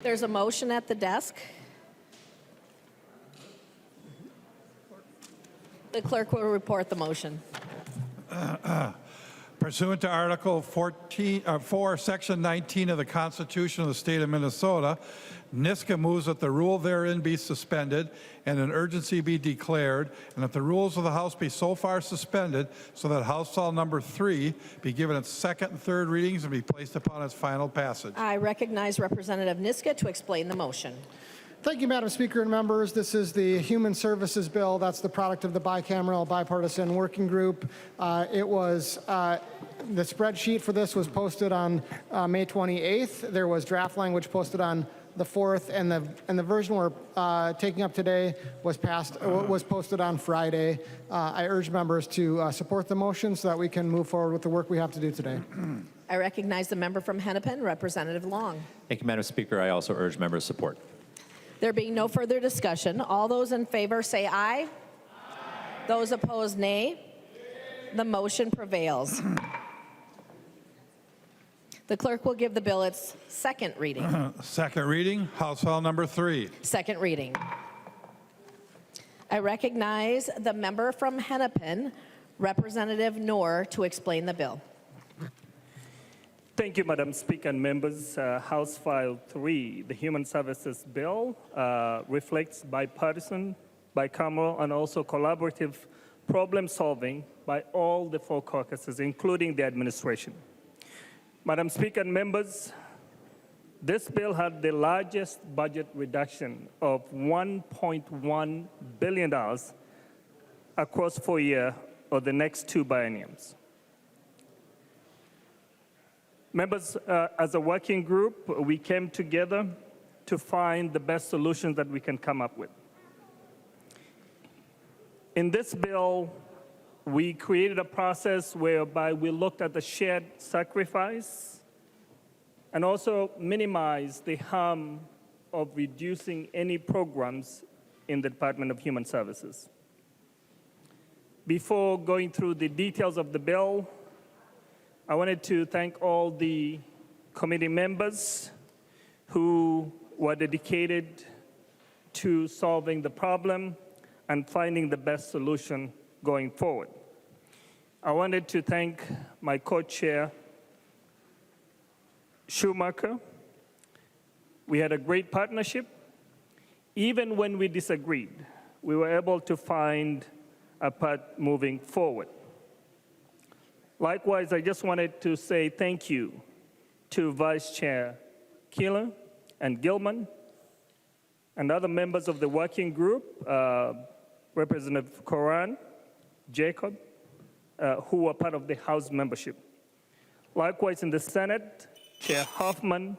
There's a motion at the desk. The clerk will report the motion. Pursuant to Article 4, Section 19 of the Constitution of the State of Minnesota, NISCA moves that the rule therein be suspended and an urgency be declared, and that the rules of the House be so far suspended so that House File Number 3 be given its second and third readings and be placed upon its final passage. I recognize Representative Niska to explain the motion. Thank you, Madam Speaker and members. This is the Human Services Bill. That's the product of the bicameral bipartisan working group. The spreadsheet for this was posted on May 28th. There was draft language posted on the 4th, and the version we're taking up today was posted on Friday. I urge members to support the motion so that we can move forward with the work we have to do today. I recognize the member from Hennepin, Representative Long. Thank you, Madam Speaker. I also urge members' support. There being no further discussion, all those in favor say aye. Aye. Those opposed, nay. The motion prevails. The clerk will give the bill its second reading. Second reading, House File Number 3. Second reading. I recognize the member from Hennepin, Representative Noor, to explain the bill. Thank you, Madam Speaker and members. House File 3, the Human Services Bill, reflects bipartisan, bicameral, and also collaborative problem solving by all the four caucuses, including the administration. Madam Speaker and members, this bill had the largest budget reduction of $1.1 billion across 4 years or the next 2 bienniums. Members, as a working group, we came together to find the best solutions that we can come up with. In this bill, we created a process whereby we looked at the shared sacrifice and also minimized the harm of reducing any programs in the Department of Human Services. Before going through the details of the bill, I wanted to thank all the committee members who were dedicated to solving the problem and finding the best solution going forward. I wanted to thank my co-chair, Schumacher. We had a great partnership. Even when we disagreed, we were able to find a path moving forward. Likewise, I just wanted to say thank you to Vice Chair Keeler and Gilman and other members of the working group, Representative Coran, Jacob, who were part of the House membership. Likewise, in the Senate, Chair Hoffman,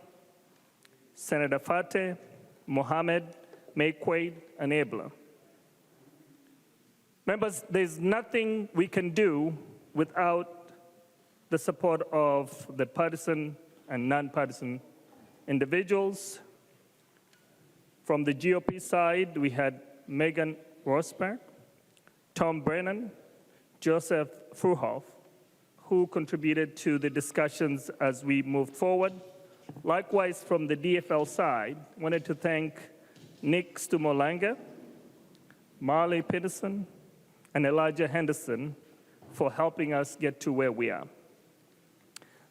Senator Fateh, Mohammed, Mayquaid, and Abler. Members, there's nothing we can do without the support of the partisan and non-partisan individuals. From the GOP side, we had Megan Rosberg, Tom Brennan, Joseph Fruhoff, who contributed to the discussions as we moved forward. Likewise, from the DFL side, I wanted to thank Nick Stumolanga, Marley Peterson, and Elijah Henderson for helping us get to where we are.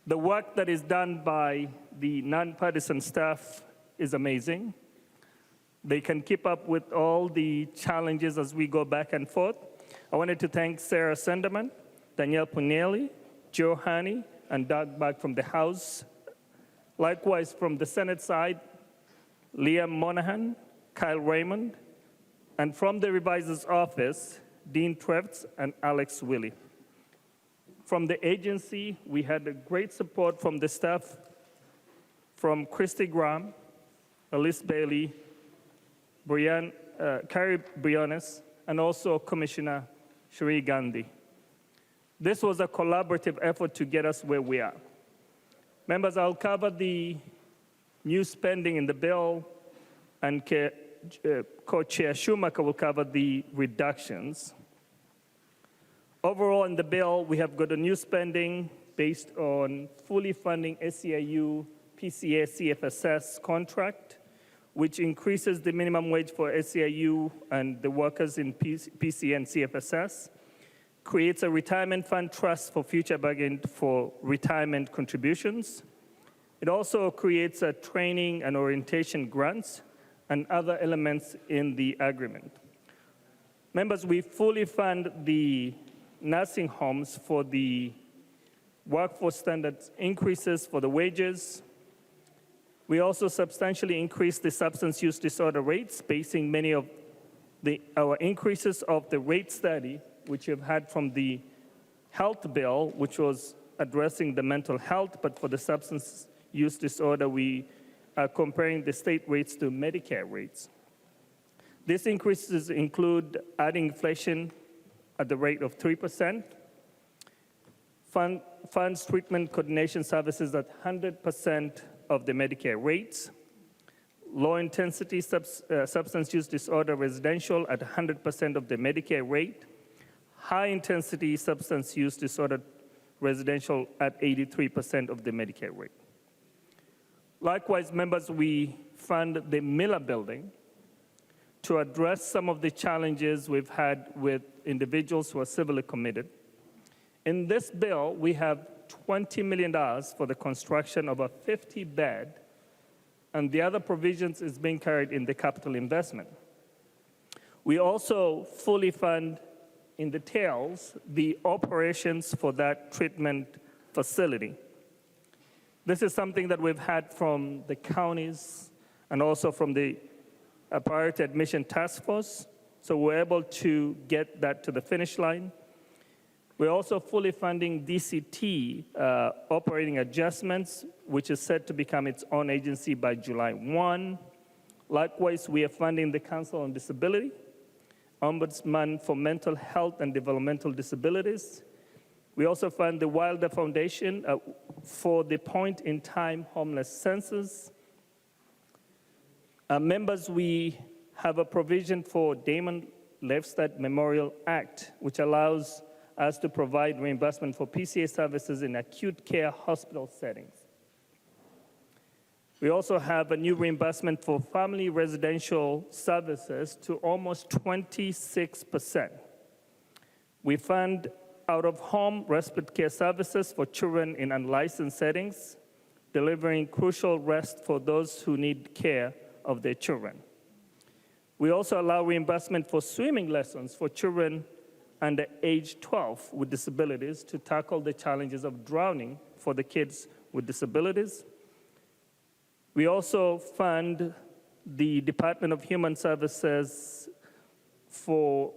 The work that is done by the nonpartisan staff is amazing. They can keep up with all the challenges as we go back and forth. I wanted to thank Sarah Senderman, Danielle Punelli, Joe Haney, and Doug Buck from the House. Likewise, from the Senate side, Liam Monahan, Kyle Raymond, and from the reviser's office, Dean Trefts and Alex Willie. From the agency, we had a great support from the staff, from Christy Graham, Elise Bailey, Carrie Briones, and also Commissioner Shri Gandhi. This was a collaborative effort to get us where we are. Members, I'll cover the new spending in the bill, and Co-Chair Schumacher will cover the reductions. Overall, in the bill, we have got a new spending based on fully funding SEIU PCA CFSS contract which increases the minimum wage for SEIU and the workers in PC and CFSS, creates a retirement fund trust for future bargain for retirement contributions. It also creates a training and orientation grants and other elements in the agreement. Members, we fully fund the nursing homes for the workforce standards increases for the wages. We also substantially increase the substance use disorder rates, basing many of our increases of the rate study, which you've had from the health bill, which was addressing the mental health, but for the substance use disorder, we are comparing the state rates to Medicare rates. These increases include adding inflation at the rate of 3%, funds treatment coordination services at 100% of the Medicare rates, low-intensity substance use disorder residential at 100% of the Medicare rate, high-intensity substance use disorder residential at 83% of the Medicare rate. Likewise, members, we fund the Miller Building to address some of the challenges we've had with individuals who are civilly committed. In this bill, we have $20 million for the construction of a 50-bed, and the other provisions is being carried in the capital investment. We also fully fund in the tails the operations for that treatment facility. This is something that we've had from the counties and also from the Priority Admission Task Force, so we're able to get that to the finish line. We're also fully funding DCT operating adjustments, which is set to become its own agency by July 1. Likewise, we are funding the Council on Disability, Ombudsman for Mental Health and Developmental Disabilities. We also fund the Wilder Foundation for the point-in-time homeless census. Members, we have a provision for Damon Lefstad Memorial Act, which allows us to provide reimbursement for PCA services in acute care hospital settings. We also have a new reimbursement for family residential services to almost 26%. We fund out-of-home respite care services for children in unlicensed settings, delivering crucial rest for those who need care of their children. We also allow reimbursement for swimming lessons for children under age 12 with disabilities to tackle the challenges of drowning for the kids with disabilities. We also fund the Department of Human Services for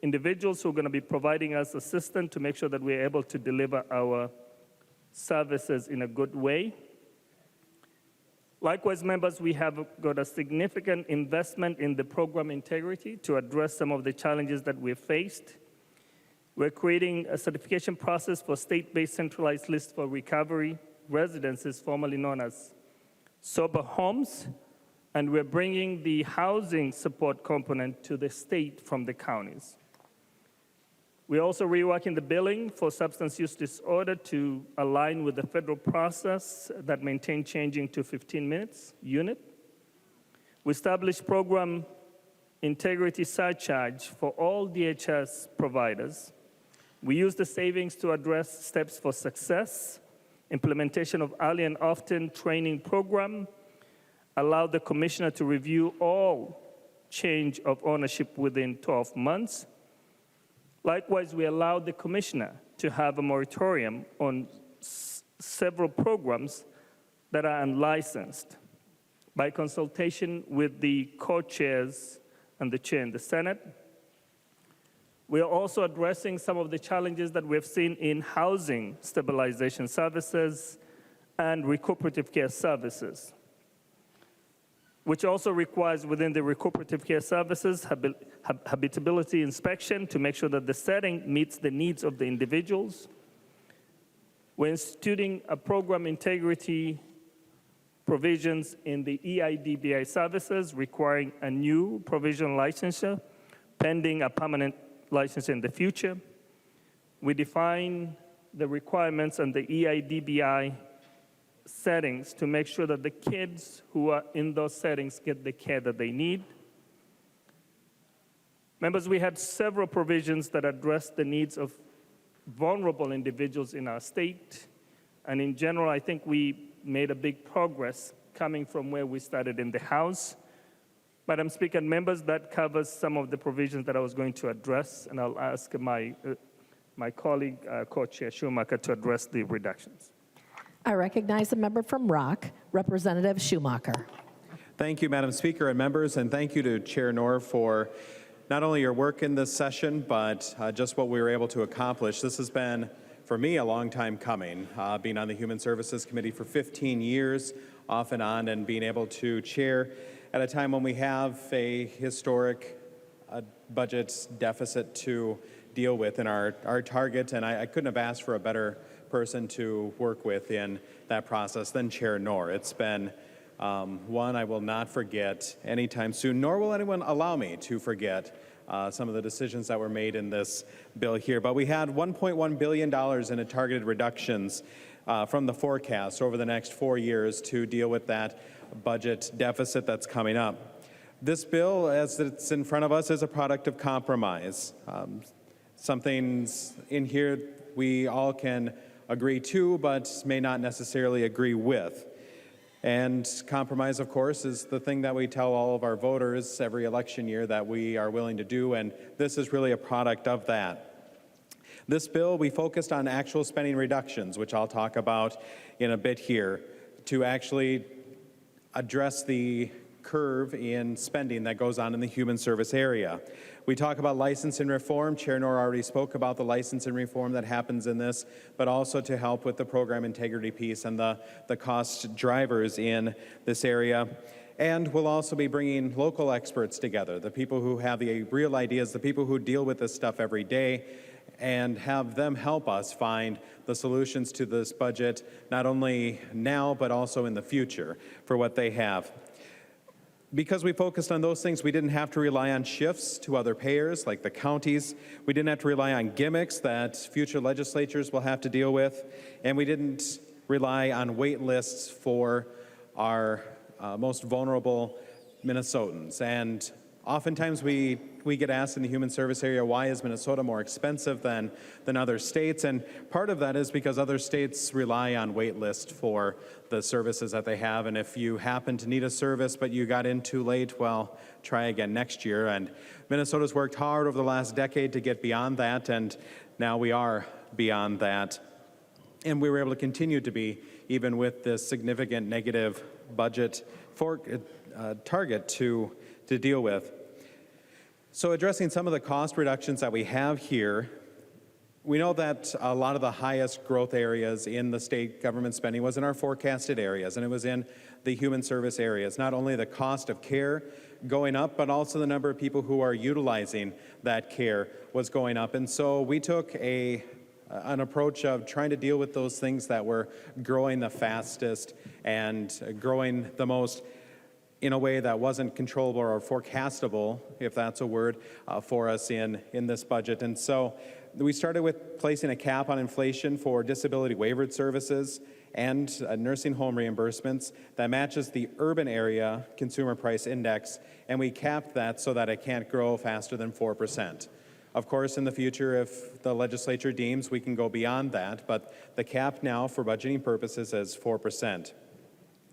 individuals who are going to be providing us assistance to make sure that we're able to deliver our services in a good way. Likewise, members, we have got a significant investment in the program integrity to address some of the challenges that we've faced. We're creating a certification process for state-based centralized list for recovery residences, formerly known as sober homes, and we're bringing the housing support component to the state from the counties. We're also reworking the billing for substance use disorder to align with the federal process that maintains changing to 15 minutes unit. We established program integrity surcharge for all DHS providers. We use the savings to address steps for success, implementation of early and often training program, allow the commissioner to review all change of ownership within 12 months. Likewise, we allowed the commissioner to have a moratorium on several programs that are unlicensed by consultation with the co-chairs and the chair in the Senate. We are also addressing some of the challenges that we've seen in housing stabilization services and recuperative care services, which also requires within the recuperative care services habitability inspection to make sure that the setting meets the needs of the individuals. We're instituting a program integrity provisions in the EIDBI services requiring a new provisional licensure pending a permanent license in the future. We define the requirements and the EIDBI settings to make sure that the kids who are in those settings get the care that they need. Members, we had several provisions that address the needs of vulnerable individuals in our state. And in general, I think we made a big progress coming from where we started in the House. Madam Speaker and members, that covers some of the provisions that I was going to address, and I'll ask my colleague, Co-Chair Schumacher, to address the reductions. I recognize the member from Rock, Representative Schumacher. Thank you, Madam Speaker and members, and thank you to Chair Knorr for not only your work in this session, but just what we were able to accomplish. This has been, for me, a long time coming, being on the Human Services Committee for 15 years, off and on, and being able to chair at a time when we have a historic budget deficit to deal with in our target, and I couldn't have asked for a better person to work with in that process than Chair Knorr. It's been one I will not forget anytime soon, nor will anyone allow me to forget some of the decisions that were made in this bill here. But we had $1.1 billion in targeted reductions from the forecast over the next 4 years to deal with that budget deficit that's coming up. This bill, as it's in front of us, is a product of compromise. Some things in here we all can agree to, but may not necessarily agree with. And compromise, of course, is the thing that we tell all of our voters every election year that we are willing to do, and this is really a product of that. This bill, we focused on actual spending reductions, which I'll talk about in a bit here, to actually address the curve in spending that goes on in the human service area. We talk about licensing reform. Chair Knorr already spoke about the licensing reform that happens in this, but also to help with the program integrity piece and the cost drivers in this area. And we'll also be bringing local experts together, the people who have the real ideas, the people who deal with this stuff every day, and have them help us find the solutions to this budget, not only now, but also in the future for what they have. Because we focused on those things, we didn't have to rely on shifts to other payers like the counties. We didn't have to rely on gimmicks that future legislatures will have to deal with. And we didn't rely on wait lists for our most vulnerable Minnesotans. And oftentimes we get asked in the human service area, why is Minnesota more expensive than other states? And part of that is because other states rely on wait lists for the services that they have. And if you happen to need a service but you got in too late, well, try again next year. And Minnesota's worked hard over the last decade to get beyond that, and now we are beyond that. And we were able to continue to be, even with this significant negative budget target to deal with. So addressing some of the cost reductions that we have here, we know that a lot of the highest growth areas in the state government spending was in our forecasted areas, and it was in the human service areas. Not only the cost of care going up, but also the number of people who are utilizing that care was going up. And so we took an approach of trying to deal with those things that were growing the fastest and growing the most in a way that wasn't controllable or forecastable, if that's a word, for us in this budget. And so we started with placing a cap on inflation for disability waivered services and nursing home reimbursements that matches the urban area consumer price index, and we capped that so that it can't grow faster than 4%. Of course, in the future, if the legislature deems we can go beyond that, but the cap now for budgeting purposes is 4%.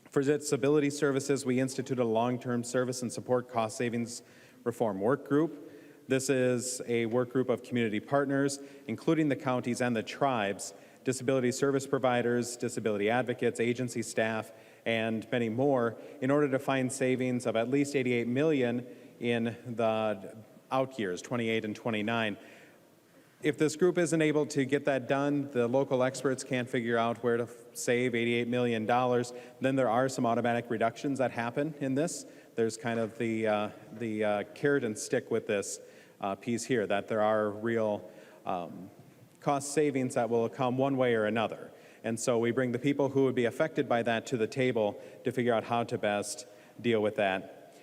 For disability services, we instituted a long-term service and support cost savings reform work group. This is a work group of community partners, including the counties and the tribes, disability service providers, disability advocates, agency staff, and many more, in order to find savings of at least $88 million in the out years, 28 and 29. If this group isn't able to get that done, the local experts can't figure out where to save $88 million, then there are some automatic reductions that happen in this. There's kind of the carrot and stick with this piece here, that there are real cost savings that will come one way or another. And so we bring the people who would be affected by that to the table to figure out how to best deal with that.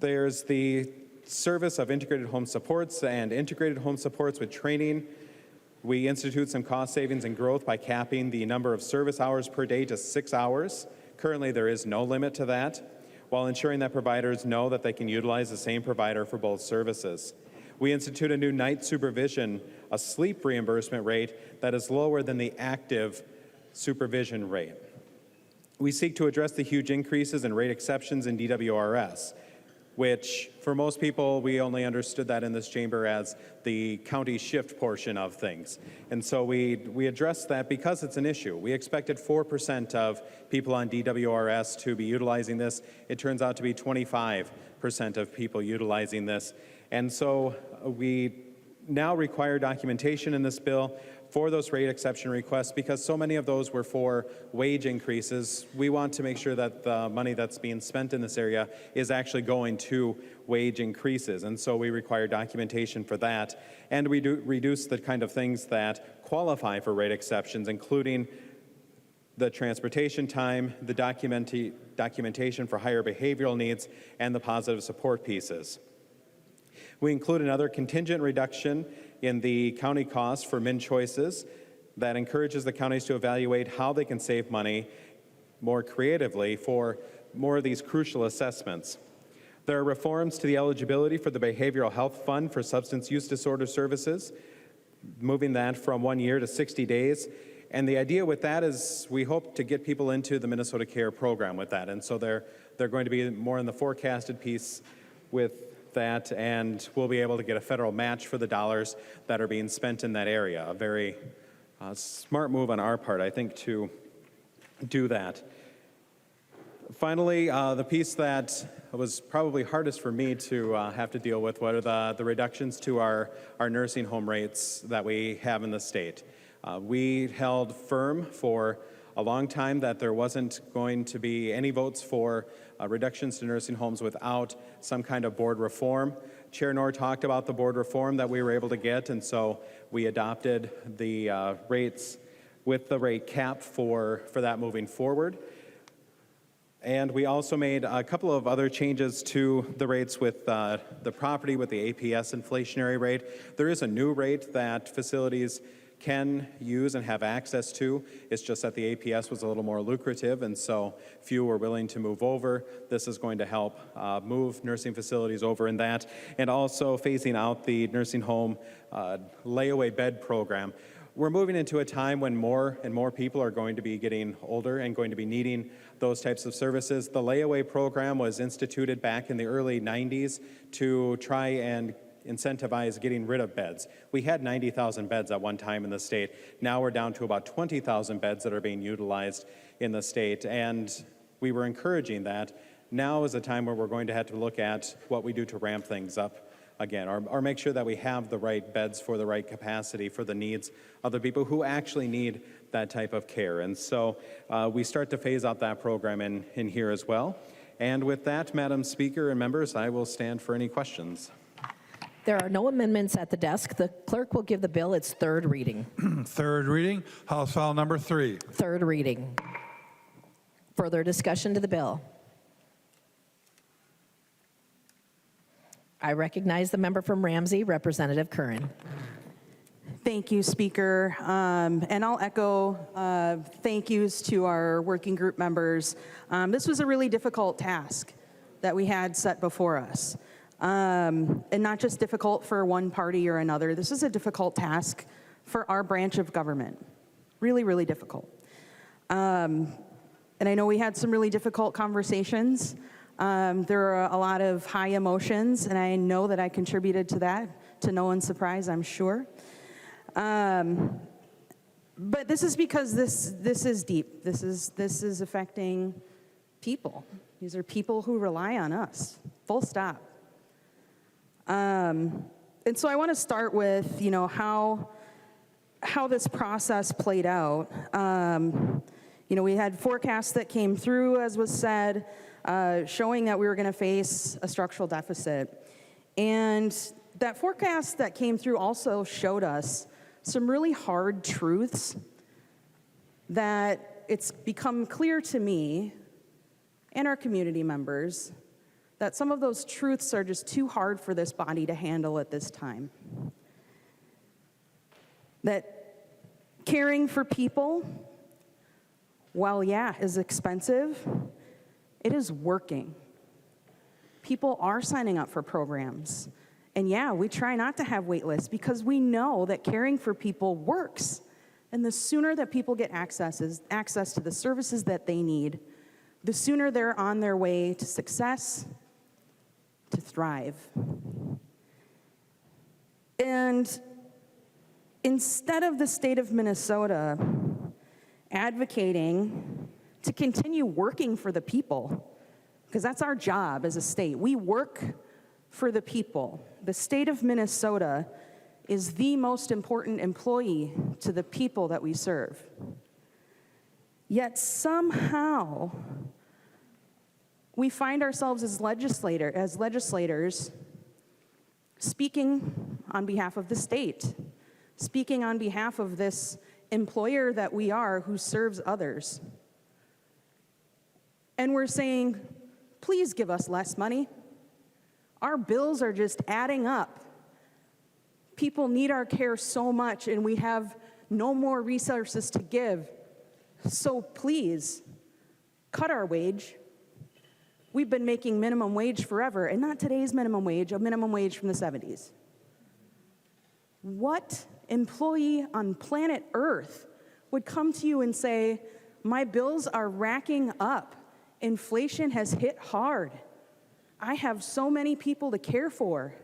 There's the service of integrated home supports and integrated home supports with training We institute some cost savings and growth by capping the number of service hours per day to 6 hours. Currently, there is no limit to that, while ensuring that providers know that they can utilize the same provider for both services. We institute a new night supervision, a sleep reimbursement rate that is lower than the active supervision rate. We seek to address the huge increases in rate exceptions in DWRS, which for most people, we only understood that in this chamber as the county shift portion of things. And so we addressed that because it's an issue. We expected 4% of people on DWRS to be utilizing this. It turns out to be 25% of people utilizing this. And so we now require documentation in this bill for those rate exception requests because so many of those were for wage increases. We want to make sure that the money that's being spent in this area is actually going to wage increases. And so we require documentation for that. And we do reduce the kind of things that qualify for rate exceptions, including the transportation time, the documentation for higher behavioral needs, and the positive support pieces. We include another contingent reduction in the county costs for min choices that encourages the counties to evaluate how they can save money more creatively for more of these crucial assessments. There are reforms to the eligibility for the Behavioral Health Fund for substance use disorder services, moving that from 1 year to 60 days. And the idea with that is we hope to get people into the Minnesota Care program with that. And so they're going to be more in the forecasted piece with that, and we'll be able to get a federal match for the dollars that are being spent in that area. A very smart move on our part, I think, to do that. Finally, the piece that was probably hardest for me to have to deal with were the reductions to our nursing home rates that we have in the state. We held firm for a long time that there wasn't going to be any votes for reductions to nursing homes without some kind of board reform. Chair Knorr talked about the board reform that we were able to get, and so we adopted the rates with the rate cap for that moving forward. And we also made a couple of other changes to the rates with the property with the APS inflationary rate. There is a new rate that facilities can use and have access to. It's just that the APS was a little more lucrative, and so few were willing to move over. This is going to help move nursing facilities over in that, and also phasing out the nursing home layaway bed program. We're moving into a time when more and more people are going to be getting older and going to be needing those types of services. The layaway program was instituted back in the early 90s to try and incentivize getting rid of beds. We had 90,000 beds at one time in the state. Now we're down to about 20,000 beds that are being utilized in the state, and we were encouraging that. Now is a time where we're going to have to look at what we do to ramp things up again, or make sure that we have the right beds for the right capacity for the needs of the people who actually need that type of care. And so we start to phase out that program in here as well. And with that, Madam Speaker and members, I will stand for any questions. There are no amendments at the desk. The clerk will give the bill its third reading. Third reading, House File Number 3. Third reading. Further discussion to the bill. I recognize the member from Ramsey, Representative Curran. Thank you, Speaker. And I'll echo thank yous to our working group members. This was a really difficult task that we had set before us. And not just difficult for one party or another. This is a difficult task for our branch of government. Really, really difficult. And I know we had some really difficult conversations. There are a lot of high emotions, and I know that I contributed to that, to no one's surprise, I'm sure. But this is because this is deep. This is affecting people. These are people who rely on us, full stop. And so I want to start with, how this process played out. We had forecasts that came through, as was said, showing that we were going to face a structural deficit. And that forecast that came through also showed us some really hard truths that it's become clear to me and our community members that some of those truths are just too hard for this body to handle at this time. that caring for people, while yeah, is expensive, it is working. People are signing up for programs. And yeah, we try not to have wait lists because we know that caring for people works. And the sooner that people get access to the services that they need, the sooner they're on their way to success, to thrive. And instead of the state of Minnesota advocating to continue working for the people, because that's our job as a state, we work for the people. The state of Minnesota is the most important employee to the people that we serve. Yet somehow, we find ourselves as legislators speaking on behalf of the state, speaking on behalf of this employer that we are who serves others. And we're saying, please give us less money. Our bills are just adding up. People need our care so much, and we have no more resources to give. So please, cut our wage. We've been making minimum wage forever, and not today's minimum wage, a minimum wage from the 70s. What employee on planet Earth would come to you and say, my bills are racking up, inflation has hit hard, I have so many people to care for,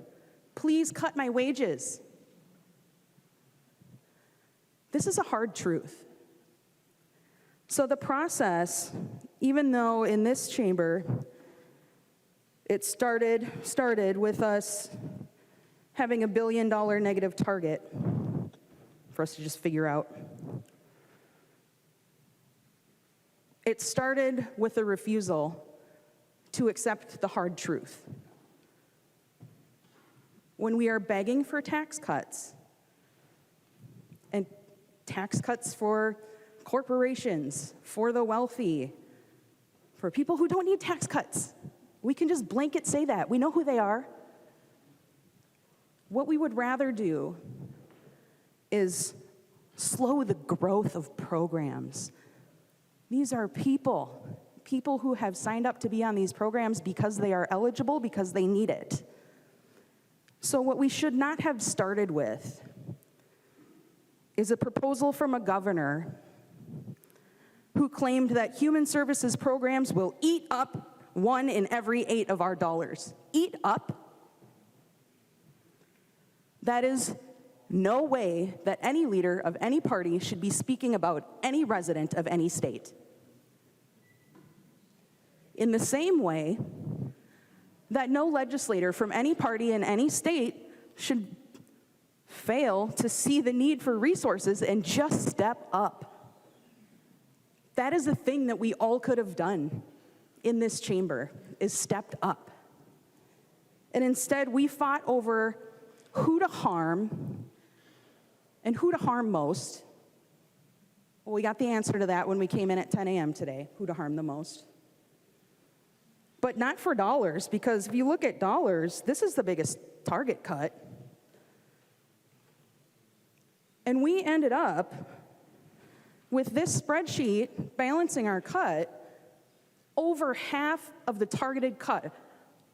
please cut my wages? This is a hard truth. So the process, even though in this chamber, it started with us having $1 billion negative target for us to just figure out. It started with a refusal to accept the hard truth. When we are begging for tax cuts, and tax cuts for corporations, for the wealthy, for people who don't need tax cuts, we can just blanket say that. We know who they are. What we would rather do is slow the growth of programs. These are people who have signed up to be on these programs because they are eligible, because they need it. So what we should not have started with is a proposal from a governor who claimed that human services programs will eat up 1 in every 8 of our dollars. Eat up? That is no way that any leader of any party should be speaking about any resident of any state. In the same way that no legislator from any party in any state should fail to see the need for resources and just step up. That is a thing that we all could have done in this chamber, is stepped up. And instead, we fought over who to harm and who to harm most. Well, we got the answer to that when we came in at 10 a.m. today, who to harm the most. But not for dollars, because if you look at dollars, this is the biggest target cut. And we ended up with this spreadsheet balancing our cut, over half of the targeted cut,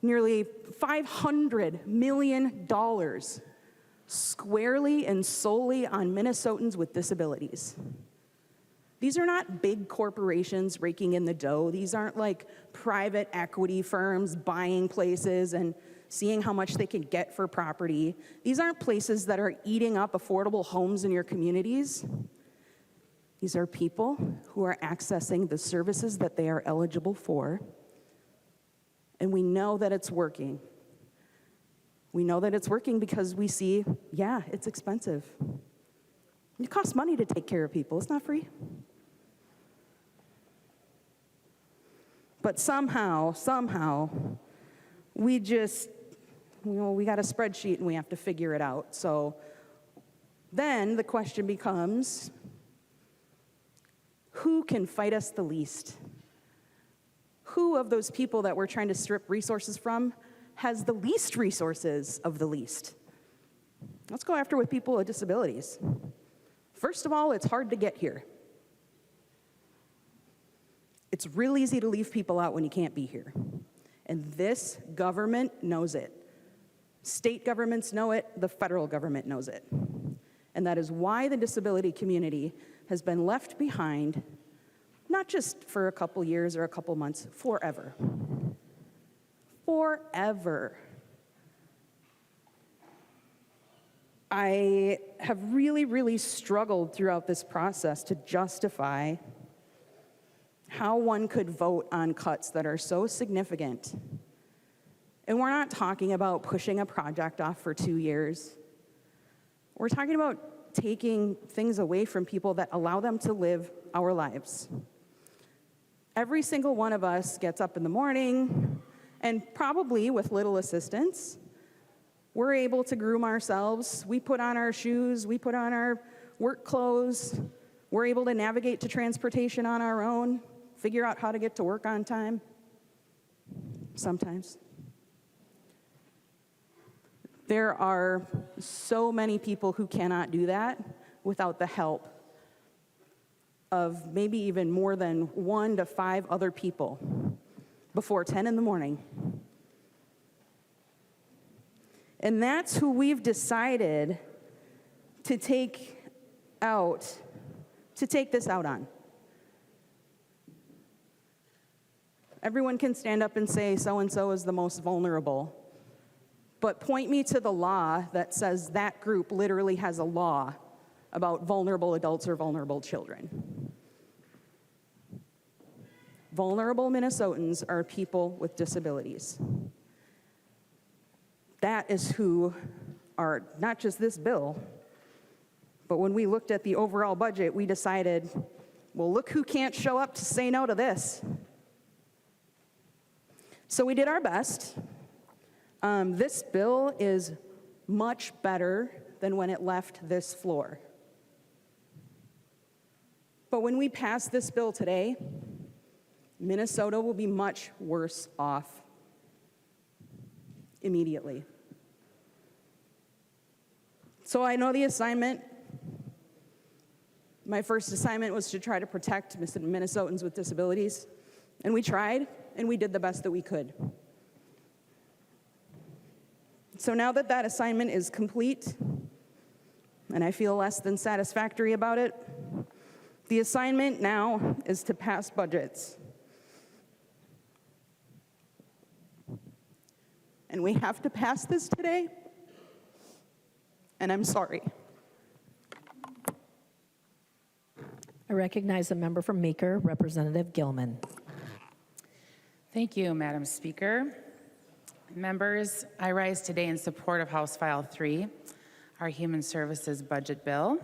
nearly $500 million, squarely and solely on Minnesotans with disabilities. These are not big corporations raking in the dough. These aren't like private equity firms buying places and seeing how much they can get for property. These aren't places that are eating up affordable homes in your communities. These are people who are accessing the services that they are eligible for. And we know that it's working. We know that it's working because we see, yeah, it's expensive. It costs money to take care of people. It's not free. But somehow, we just, we got a spreadsheet and we have to figure it out. So then the question becomes, who can fight us the least? Who of those people that we're trying to strip resources from has the least resources of the least? Let's go after with people with disabilities. First of all, it's hard to get here. It's real easy to leave people out when you can't be here. And this government knows it. State governments know it, the federal government knows it. And that is why the disability community has been left behind, not just for a couple years or a couple months, forever. Forever. I have really struggled throughout this process to justify how one could vote on cuts that are so significant. And we're not talking about pushing a project off for 2 years. We're talking about taking things away from people that allow them to live our lives. Every single one of us gets up in the morning, and probably with little assistance, we're able to groom ourselves. We put on our shoes, we put on our work clothes. We're able to navigate to transportation on our own, figure out how to get to work on time, sometimes. There are so many people who cannot do that without the help of maybe even more than 1 to 5 other people before 10 in the morning. And that's who we've decided to take this out on. Everyone can stand up and say so-and-so is the most vulnerable, but point me to the law that says that group literally has a law about vulnerable adults or vulnerable children. Vulnerable Minnesotans are people with disabilities. That is who are, not just this bill, but when we looked at the overall budget, we decided, well, look who can't show up to say no to this. So we did our best. This bill is much better than when it left this floor. But when we pass this bill today, Minnesota will be much worse off immediately. So I know the assignment. My first assignment was to try to protect Minnesotans with disabilities, and we tried, and we did the best that we could. So now that that assignment is complete, and I feel less than satisfactory about it, the assignment now is to pass budgets. And we have to pass this today, and I'm sorry. I recognize a member from Meeker, Representative Gilman. Thank you, Madam Speaker. Members, I rise today in support of House File 3, our Human Services Budget Bill,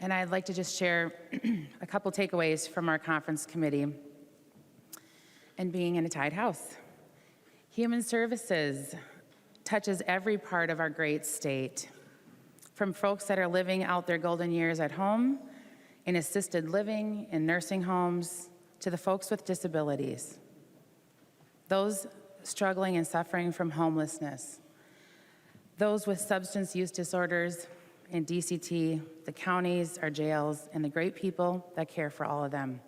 and I'd like to just share a couple takeaways from our conference committee and being in a tied house. Human Services touches every part of our great state, from folks that are living out their golden years at home, in assisted living, in nursing homes, to the folks with disabilities, those struggling and suffering from homelessness, those with substance use disorders in DCT, the counties, our jails, and the great people that care for all of them.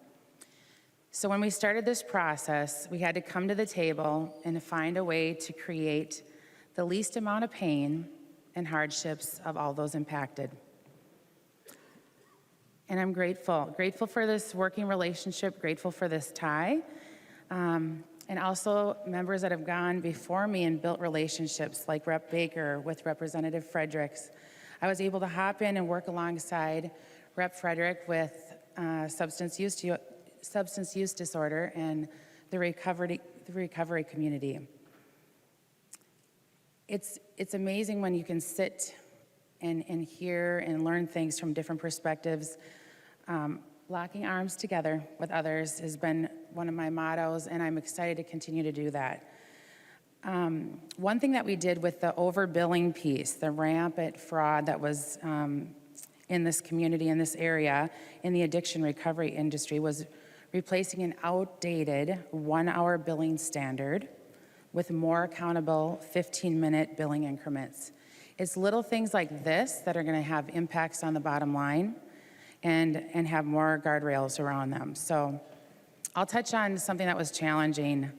So when we started this process, we had to come to the table and find a way to create the least amount of pain and hardships of all those impacted. And I'm grateful for this working relationship, grateful for this tie, and also members that have gone before me and built relationships like Rep. Baker with Representative Fredericks. I was able to hop in and work alongside Rep. Frederick with substance use disorder and the recovery community. It's amazing when you can sit and hear and learn things from different perspectives. Locking arms together with others has been one of my mottos, and I'm excited to continue to do that. One thing that we did with the overbilling piece, the rampant fraud that was in this community, in this area, in the addiction recovery industry, was replacing an outdated 1-hour billing standard with more accountable 15-minute billing increments. It's little things like this that are going to have impacts on the bottom line. and have more guardrails around them. So I'll touch on something that was challenging.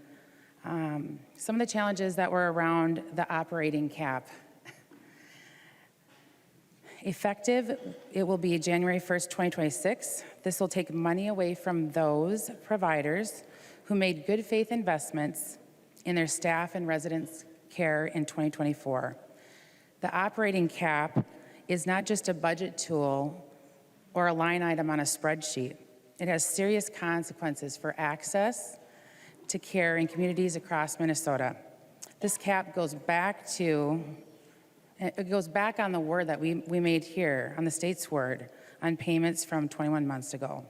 Some of the challenges that were around the operating cap. Effective, it will be January 1st, 2026. This will take money away from those providers who made good faith investments in their staff and residents' care in 2024. The operating cap is not just a budget tool or a line item on a spreadsheet. It has serious consequences for access to care in communities across Minnesota. This cap goes back on the word that we made here, on the state's word, on payments from 21 months ago.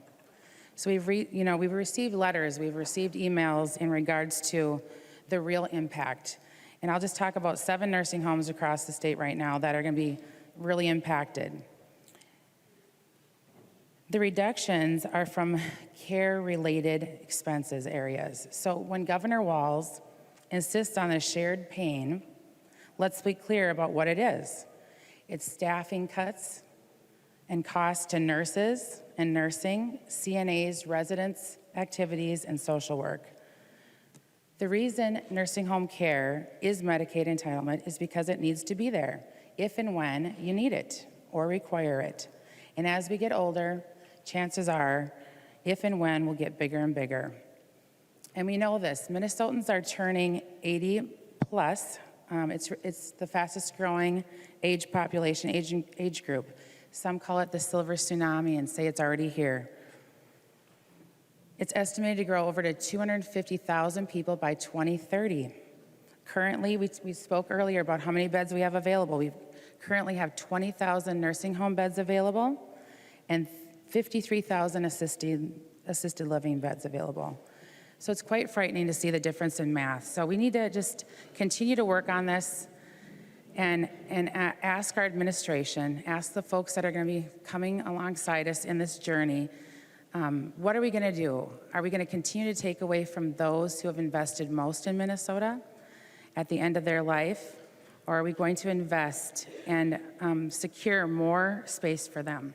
So we've received letters, we've received emails in regards to the real impact. And I'll just talk about 7 nursing homes across the state right now that are going to be really impacted. The reductions are from care-related expenses areas. So when Governor Walz insists on a shared pain, let's be clear about what it is. It's staffing cuts and costs to nurses and nursing, CNAs, residents, activities, and social work. The reason nursing home care is Medicaid entitlement is because it needs to be there if and when you need it or require it. And as we get older, chances are, if and when, we'll get bigger and bigger. And we know this, Minnesotans are turning 80 plus. It's the fastest growing age group. Some call it the silver tsunami and say it's already here. It's estimated to grow over to 250,000 people by 2030. Currently, we spoke earlier about how many beds we have available. We currently have 20,000 nursing home beds available and 53,000 assisted living beds available. So it's quite frightening to see the difference in math. So we need to just continue to work on this and ask our administration, ask the folks that are going to be coming alongside us in this journey, what are we going to do? Are we going to continue to take away from those who have invested most in Minnesota at the end of their life? Or are we going to invest and secure more space for them?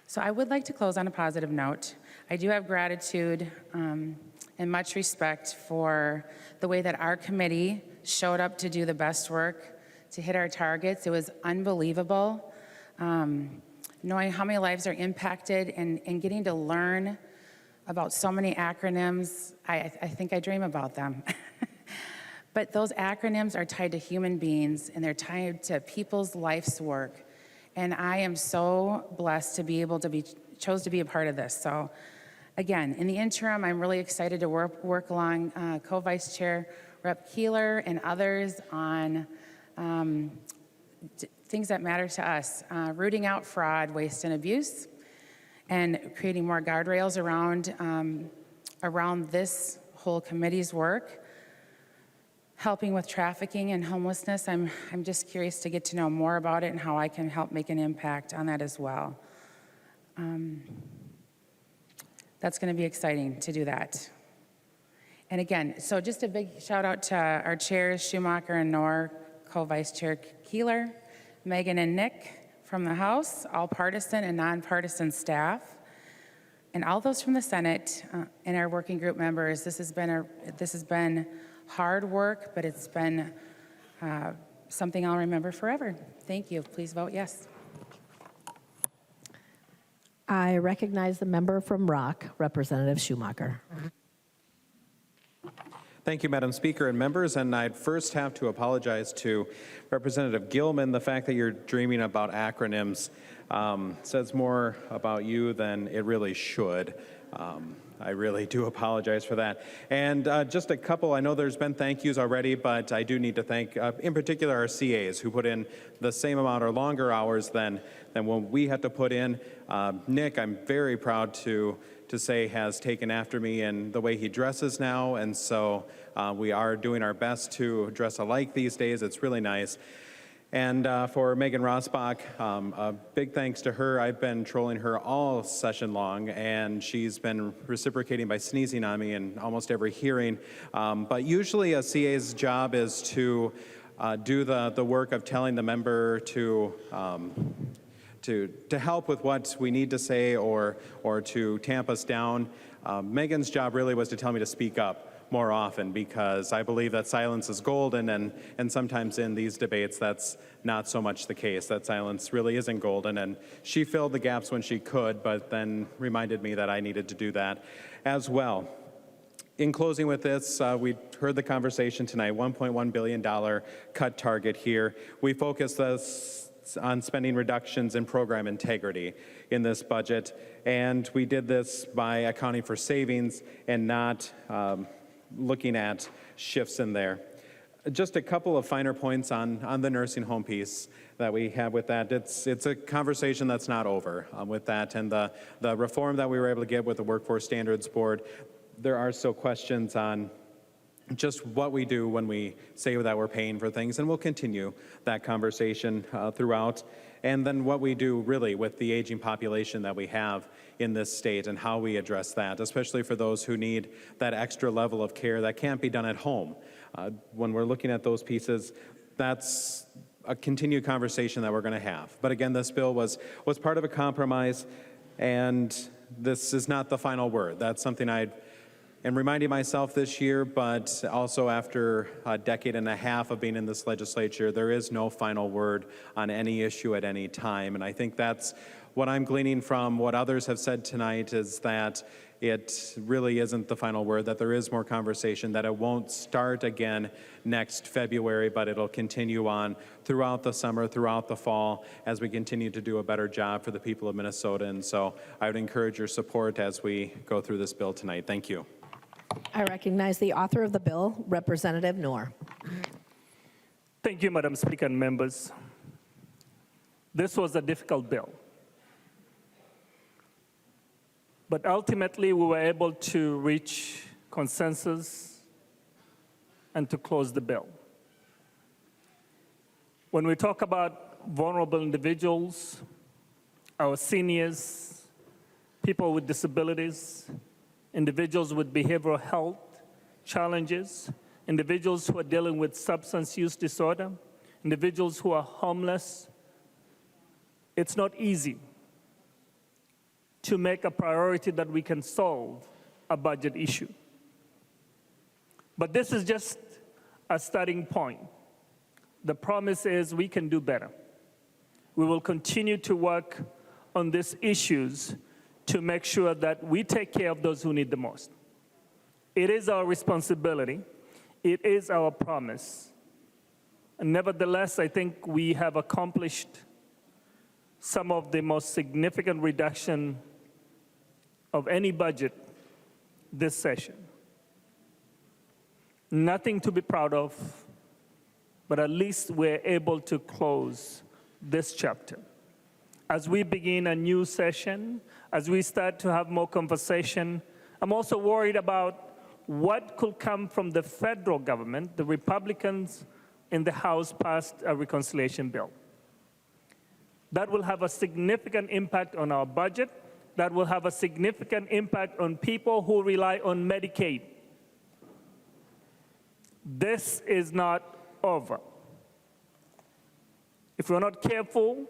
So I would like to close on a positive note. I do have gratitude and much respect for the way that our committee showed up to do the best work, to hit our targets. It was unbelievable. Knowing how many lives are impacted and getting to learn about so many acronyms, I think I dream about them. But those acronyms are tied to human beings and they're tied to people's life's work. And I am so blessed to be able to chose to be a part of this. So again, in the interim, I'm really excited to work along Co-Vice Chair Rep. Keeler and others on things that matter to us, rooting out fraud, waste, and abuse, and creating more guardrails around this whole committee's work. Helping with trafficking and homelessness, I'm just curious to get to know more about it and how I can help make an impact on that as well. That's going to be exciting to do that. And again, so just a big shout out to our chairs, Schumacher and Knorr, Co-Vice Chair Keeler, Megan and Nick from the House, all partisan and nonpartisan staff, and all those from the Senate and our working group members. This has been hard work, but it's been something I'll remember forever. Thank you. Please vote yes. I recognize the member from Rock, Representative Schumacher. Thank you, Madam Speaker and members. And I'd first have to apologize to Representative Gilman. The fact that you're dreaming about acronyms says more about you than it really should. I really do apologize for that. And just a couple, I know there's been thank yous already, but I do need to thank, in particular, our CAs who put in the same amount or longer hours than what we had to put in. Nick, I'm very proud to say, has taken after me in the way he dresses now, and so we are doing our best to dress alike these days. It's really nice. And for Megan Rosbach, a big thanks to her. I've been trolling her all session long, and she's been reciprocating by sneezing on me in almost every hearing. But usually a CA's job is to do the work of telling the member to to help with what we need to say or to tamp us down. Megan's job really was to tell me to speak up more often, because I believe that silence is golden, and sometimes in these debates that's not so much the case, that silence really isn't golden, and she filled the gaps when she could, but then reminded me that I needed to do that as well. In closing with this, we heard the conversation tonight, $1.1 billion cut target here. We focused on spending reductions in program integrity in this budget, and we did this by accounting for savings and not looking at shifts in there. Just a couple of finer points on the nursing home piece that we have with that. It's a conversation that's not over with that, and the reform that we were able to get with the Workforce Standards Board, there are still questions on just what we do when we say that we're paying for things, and we'll continue that conversation throughout. And then what we do really with the aging population that we have in this state and how we address that, especially for those who need that extra level of care that can't be done at home. When we're looking at those pieces, that's a continued conversation that we're going to have. But again, this bill was part of a compromise, and this is not the final word. That's something I am reminding myself this year, but also after a decade and a half of being in this legislature, there is no final word on any issue at any time. And I think that's what I'm gleaning from what others have said tonight, is that it really isn't the final word, that there is more conversation, that it won't start again next February, but it'll continue on throughout the summer, throughout the fall, as we continue to do a better job for the people of Minnesota. And so I would encourage your support as we go through this bill tonight. Thank you. I recognize the author of the bill, Representative Noor. Thank you, Madam Speaker and members. This was a difficult bill. But ultimately, we were able to reach consensus and to close the bill. When we talk about vulnerable individuals, our seniors, people with disabilities, individuals with behavioral health challenges, individuals who are dealing with substance use disorder, individuals who are homeless, it's not easy to make a priority that we can solve a budget issue. But this is just a starting point. The promise is we can do better. We will continue to work on these issues to make sure that we take care of those who need the most. It is our responsibility. It is our promise. And nevertheless, I think we have accomplished some of the most significant reduction of any budget this session. Nothing to be proud of, but at least we're able to close this chapter. As we begin a new session, as we start to have more conversation, I'm also worried about what could come from the federal government. The Republicans in the House passed a reconciliation bill. That will have a significant impact on our budget. That will have a significant impact on people who rely on Medicaid. This is not over. If we're not careful,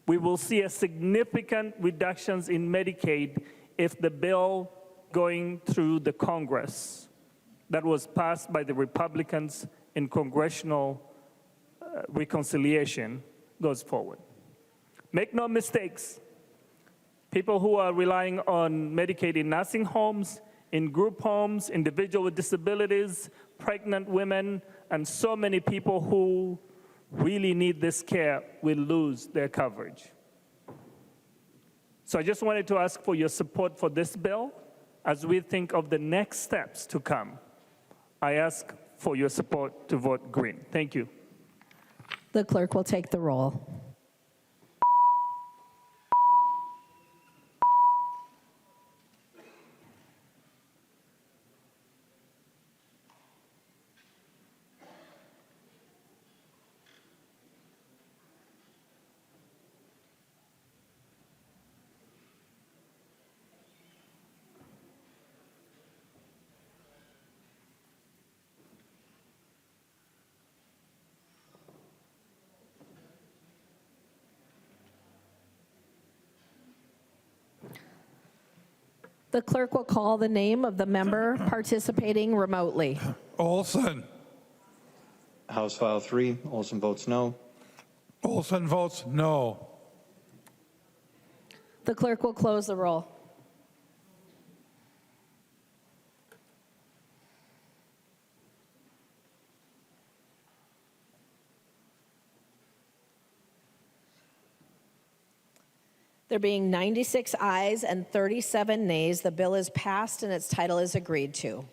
we will see a significant reductions in Medicaid if the bill going through the Congress that was passed by the Republicans in congressional reconciliation goes forward. Make no mistakes. People who are relying on Medicaid in nursing homes, in group homes, individuals with disabilities, pregnant women, and so many people who really need this care will lose their coverage. So I just wanted to ask for your support for this bill as we think of the next steps to come. I ask for your support to vote green. Thank you. The clerk will take the roll. The clerk will call the name of the member participating remotely. Olson. House File 3, Olson votes no. Olson votes no. The clerk will close the roll. There being 96 ayes and 37 nays, the bill is passed and its title is agreed to.